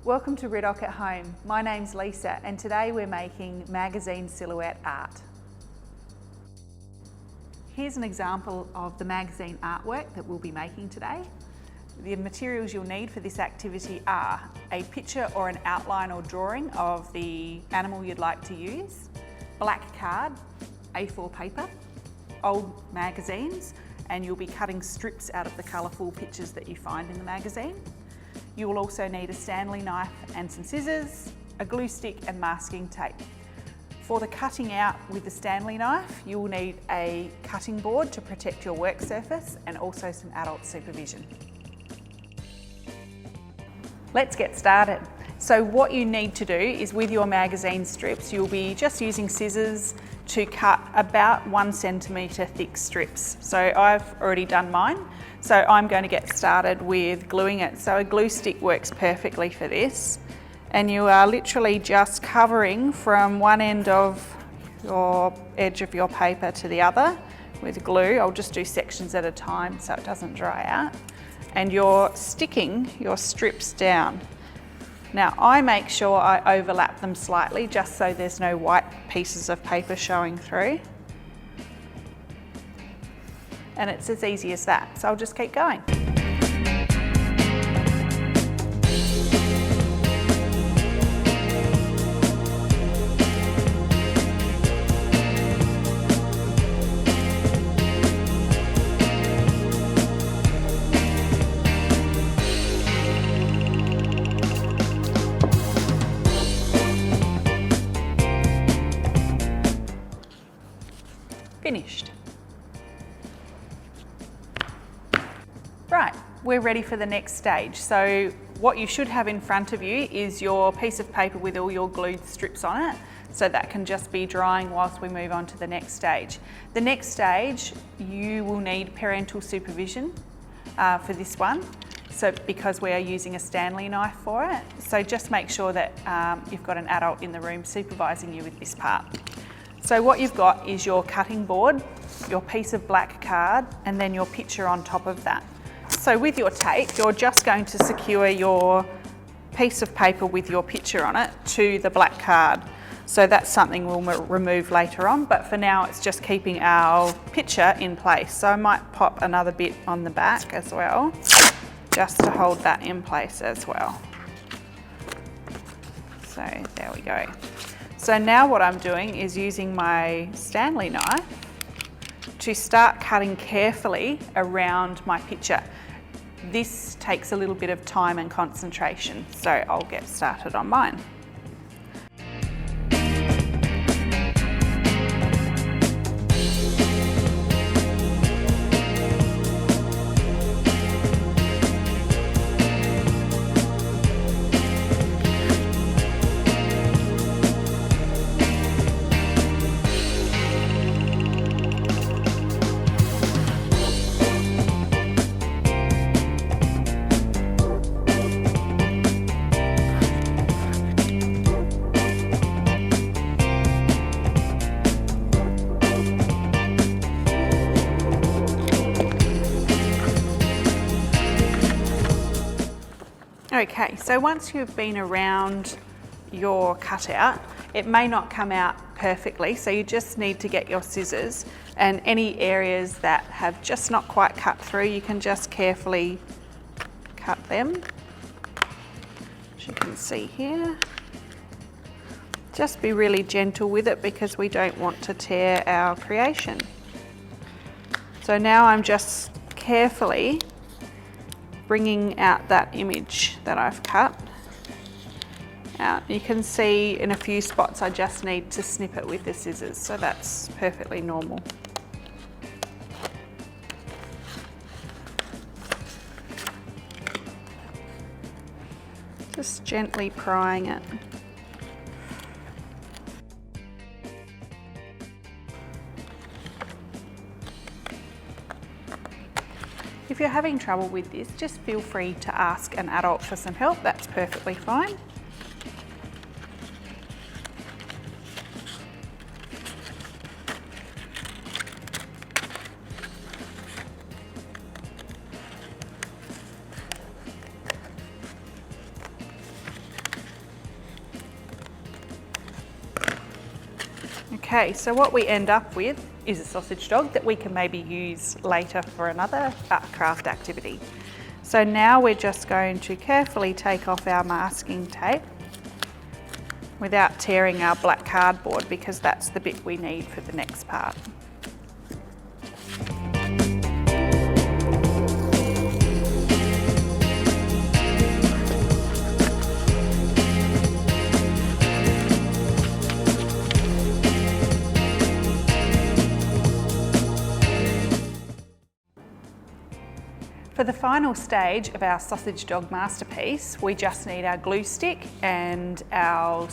Welcome to Riddock at Home. My name's Lisa and today we're making magazine silhouette art. Here's an example of the magazine artwork that we'll be making today. The materials you'll need for this activity are a picture or an outline or drawing of the animal you'd like to use, black card, A4 paper, old magazines, and you'll be cutting strips out of the colourful pictures that you find in the magazine. You will also need a Stanley knife and some scissors, a glue stick and masking tape. For the cutting out with the Stanley knife, you will need a cutting board to protect your work surface and also some adult supervision. Let's get started. So what you need to do is with your magazine strips, you'll be just using scissors to cut about 1 centimetre thick strips. So I've already done mine. So I'm going to get started with gluing it. So a glue stick works perfectly for this. And you are literally just covering from one end of your edge of your paper to the other with glue. I'll just do sections at a time so it doesn't dry out. And you're sticking your strips down. Now I make sure I overlap them slightly just so there's no white pieces of paper showing through. And it's as easy as that, so I'll just keep going. Finished. Right, we're ready for the next stage. So what you should have in front of you is your piece of paper with all your glued strips on it. So that can just be drying whilst we move on to the next stage. The next stage, you will need parental supervision for this one. So because we are using a Stanley knife for it. So just make sure that you've got an adult in the room supervising you with this part. So what you've got is your cutting board, your piece of black card, and then your picture on top of that. So with your tape, you're just going to secure your piece of paper with your picture on it to the black card. So that's something we'll remove later on, but for now it's just keeping our picture in place. So I might pop another bit on the back as well, just to hold that in place as well. So there we go. So now what I'm doing is using my Stanley knife to start cutting carefully around my picture. This takes a little bit of time and concentration, so I'll get started on mine. Okay, so once you've been around your cutout, it may not come out perfectly, so you just need to get your scissors, and any areas that have just not quite cut through, you can just carefully cut them, as you can see here. Just be really gentle with it because we don't want to tear our creation. So now I'm just carefully bringing out that image that I've cut out. You can see in a few spots I just need to snip it with the scissors, so that's perfectly normal. Just gently prying it. If you're having trouble with this, just feel free to ask an adult for some help. That's perfectly fine. Okay, so what we end up with is a sausage dog that we can maybe use later for another art craft activity. So now we're just going to carefully take off our masking tape without tearing our black cardboard, because that's the bit we need for the next part. For the final stage of our sausage dog masterpiece, we just need our glue stick and our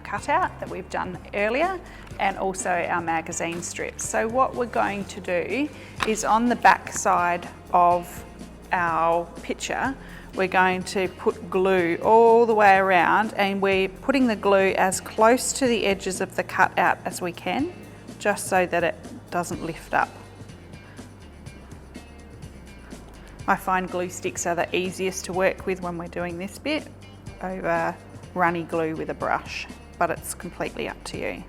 cutout that we've done earlier, and also our magazine strips. So what we're going to do is, on the back side of our picture, we're going to put glue all the way around, and we're putting the glue as close to the edges of the cutout as we can, just so that it doesn't lift up. I find glue sticks are the easiest to work with when we're doing this bit over runny glue with a brush, but it's completely up to you.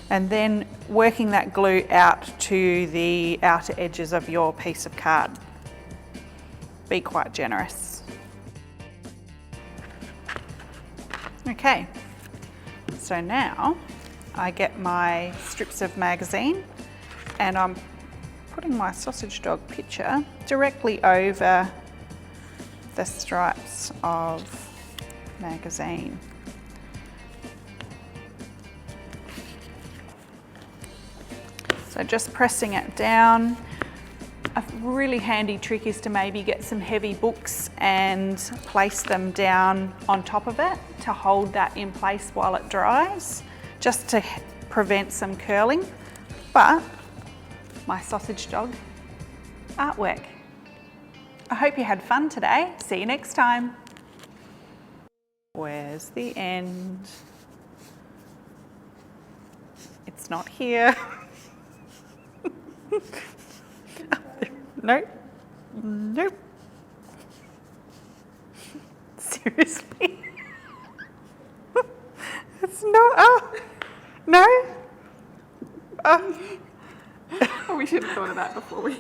And then working that glue out to the outer edges of your piece of card. Be quite generous. Okay, so now I get my strips of magazine and I'm putting my sausage dog picture directly over the stripes of magazine. So just pressing it down. A really handy trick is to maybe get some heavy books and place them down on top of it to hold that in place while it dries, just to prevent some curling. But my sausage dog artwork. I hope you had fun today. See you next time. Where's the end? It's not here. Nope. Nope. Seriously? It's not. Oh, no. We should have thought of that before we